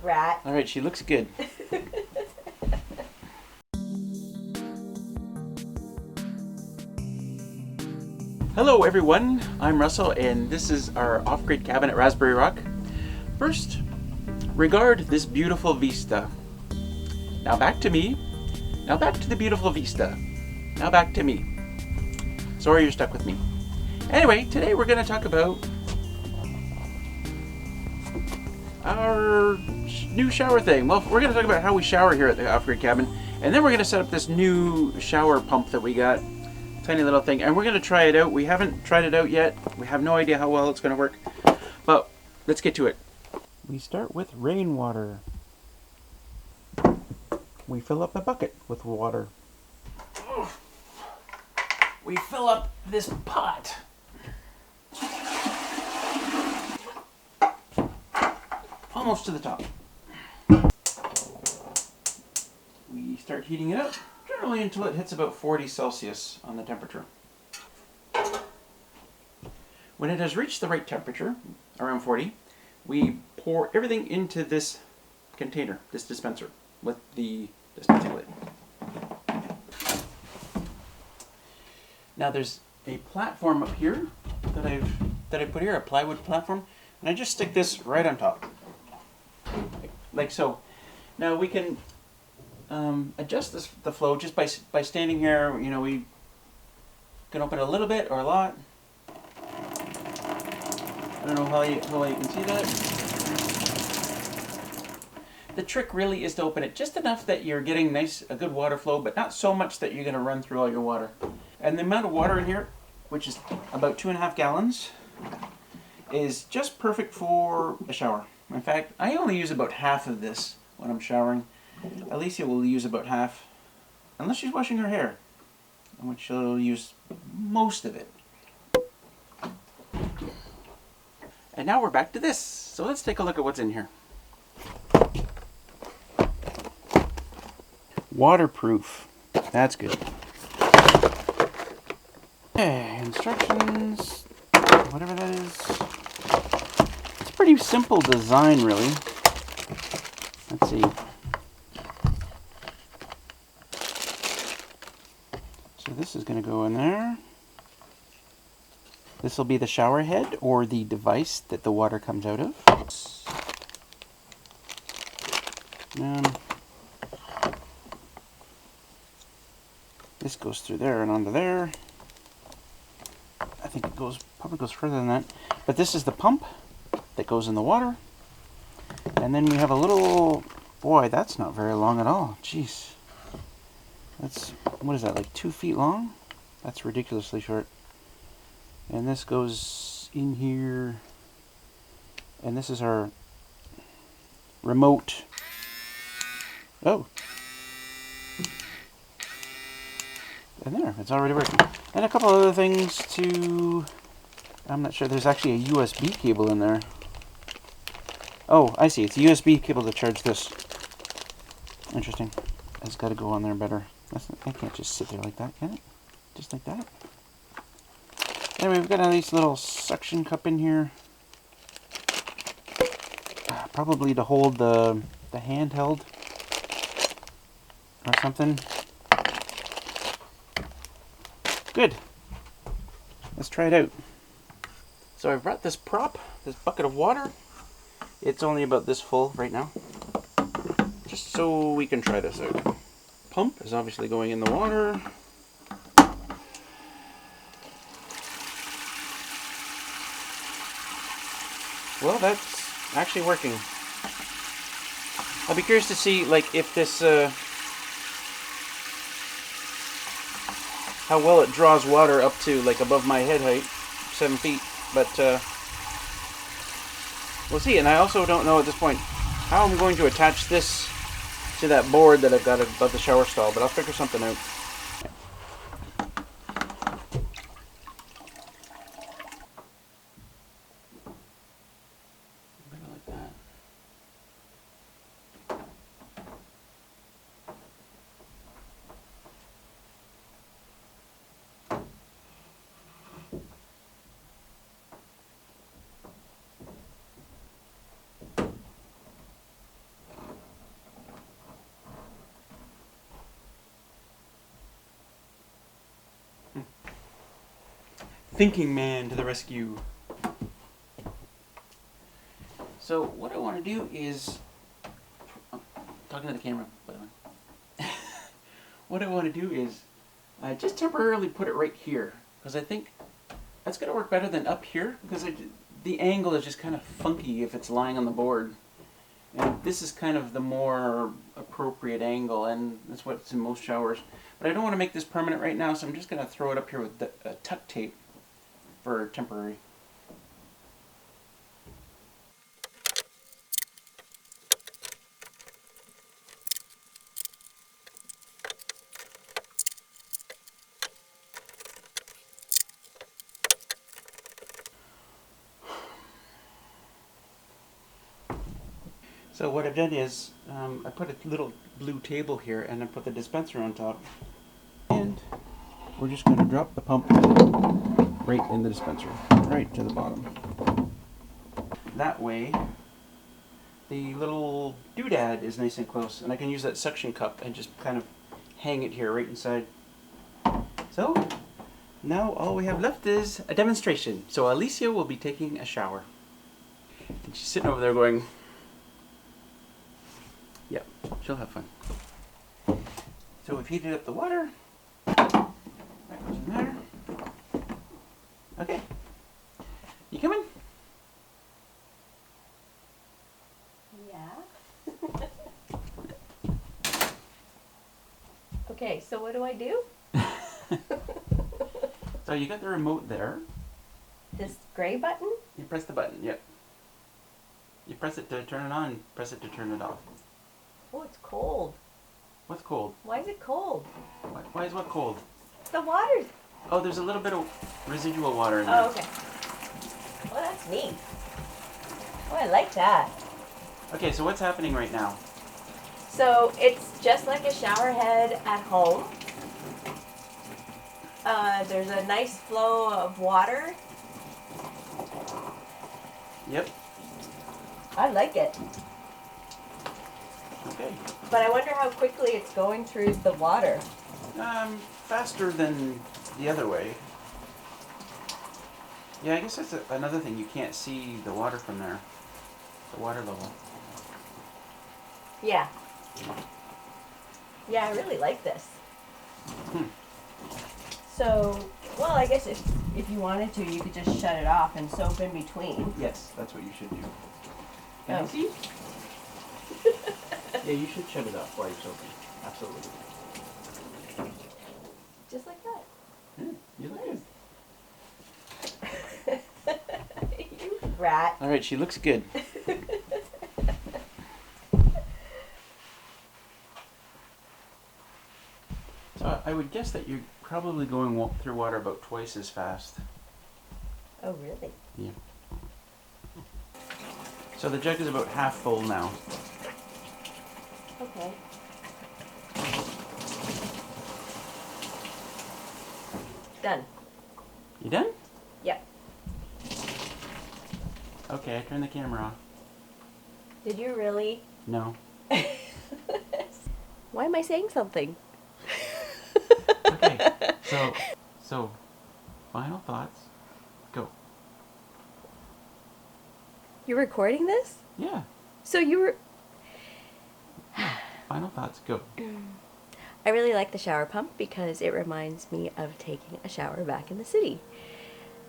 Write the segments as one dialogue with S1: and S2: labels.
S1: rat.
S2: All right, she looks good. Hello everyone, I'm Russell and this is our off-grid cabin at Raspberry Rock. First, regard this beautiful vista. Now back to me. Now back to the beautiful vista. Now back to me. Sorry you're stuck with me. Anyway, today we're going to talk about our new shower thing. Well, we're going to talk about how we shower here at the off-grid cabin, and then we're going to set up this new shower pump that we got. Tiny little thing, and we're going to try it out. We haven't tried it out yet. We have no idea how well it's going to work, but let's get to it. We start with rainwater. We fill up a bucket with water. We fill up this pot. Almost to the top. We start heating it up, generally until it hits about 40 Celsius on the temperature. When it has reached the right temperature, around 40, we pour everything into this container, this dispenser, with the dispensing lid. Now there's a platform up here that I put here, a plywood platform, and I just stick this right on top, like so. Now we can adjust the flow just by standing here. You know, we can open it a little bit or a lot. I don't know how you can see that. The trick really is to open it just enough that you're getting a good water flow, but not so much that you're going to run through all your water. And the amount of water in here, which is about 2.5 gallons, is just perfect for a shower. In fact, I only use about half of this when I'm showering. Alicia will use about half, unless she's washing her hair, in which she'll use most of it. And now we're back to this. So let's take a look at what's in here. Waterproof. That's good. Okay, instructions, whatever that is. It's a pretty simple design, really. Let's see. So this is going to go in there. This will be the shower head, or the device that the water comes out of. This goes through there and onto there. I think it probably goes further than that. But this is the pump that goes in the water. And then we have a little, boy, that's not very long at all. Jeez. That's, what is that, like 2 feet long? That's ridiculously short. And this goes in here. And this is our remote. Oh. And there, it's already working. And a couple other things to, I'm not sure, there's actually a USB cable in there. Oh, I see, it's a USB cable to charge this. Interesting. It's got to go on there better. I can't just sit there like that, can it? Just like that? Anyway, we've got a nice little suction cup in here. Probably to hold the handheld or something. Good. Let's try it out. So I've brought this prop, this bucket of water. It's only about this full right now. Just so we can try this out. Pump is obviously going in the water. Well, that's actually working. I'll be curious to see, like, if this, how well it draws water up to, like, above my head height, 7 feet. But, we'll see. And I also don't know at this point how I'm going to attach this to that board that I've got above the shower stall, but I'll figure something out. Like that. thinking man to the rescue. So what I want to do is, talking to the camera, by the way. What I want to do is just temporarily put it right here, because I think that's going to work better than up here, because the angle is just kind of funky if it's lying on the board. And this is kind of the more appropriate angle, and that's what's in most showers. But I don't want to make this permanent right now, so I'm just going to throw it up here with tuck tape for temporary. So what I've done is, I put a little blue table here and I put the dispenser on top. And we're just going to drop the pump right in the dispenser, right to the bottom. That way, the little doodad is nice and close, and I can use that suction cup and just kind of hang it here right inside. So, now all we have left is a demonstration. So Alicia will be taking a shower. And she's sitting over there going, yep, she'll have fun. So we've heated up the water. That goes in there. Okay. You coming?
S1: Yeah. Okay, so what do I do?
S2: So you got the remote there.
S1: This gray button?
S2: You press the button, yep. You press it to turn it on, press it to turn it off.
S1: Oh, it's cold.
S2: What's cold?
S1: Why is it cold?
S2: Why is what cold?
S1: The water's...
S2: Oh, there's a little bit of residual water in there.
S1: Oh, okay. Well, that's neat. Oh, I like that.
S2: Okay, so what's happening right now?
S1: So it's just like a shower head at home. There's a nice flow of water.
S2: Yep.
S1: I like it.
S2: Okay.
S1: But I wonder how quickly it's going through the water.
S2: Faster than the other way. Yeah, I guess that's another thing. You can't see the water from there. The water level.
S1: Yeah. Yeah, I really like this. So, well, I guess if you wanted to, you could just shut it off and soap in between.
S2: Yes, that's what you should do. Can
S1: Oh.
S2: you see? Yeah, you should shut it off while you're soaping. Absolutely.
S1: Just like that.
S2: You look good.
S1: You rat.
S2: All right, she looks good. So I would guess that you're probably going through water about twice as fast.
S1: Oh, really?
S2: Yeah. So the jug is about half full now.
S1: Okay. Done.
S2: You done?
S1: Yep.
S2: Okay, I turned the camera off.
S1: Did you really?
S2: No.
S1: Why am I saying something?
S2: Okay, so, final thoughts. Go.
S1: You're recording this?
S2: Yeah,
S1: So you were...
S2: final thoughts, go.
S1: I really like the shower pump because it reminds me of taking a shower back in the city.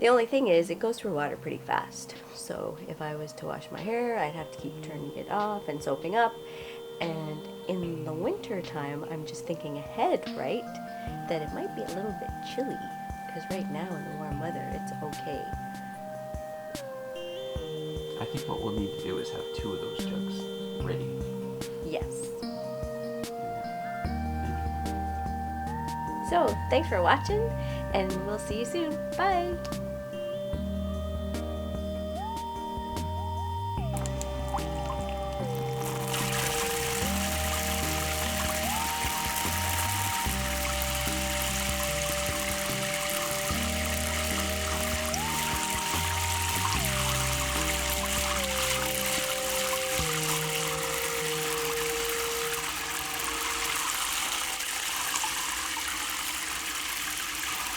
S1: The only thing is it goes through water pretty fast. So if I was to wash my hair, I'd have to keep turning it off and soaping up. And in the winter time, I'm just thinking ahead, right? That it might be a little bit chilly. Because right now in the warm weather, it's okay.
S2: I think what we'll need to do is have 2 of those jugs ready.
S1: Yes. So, thanks for watching, and we'll see you soon. Bye!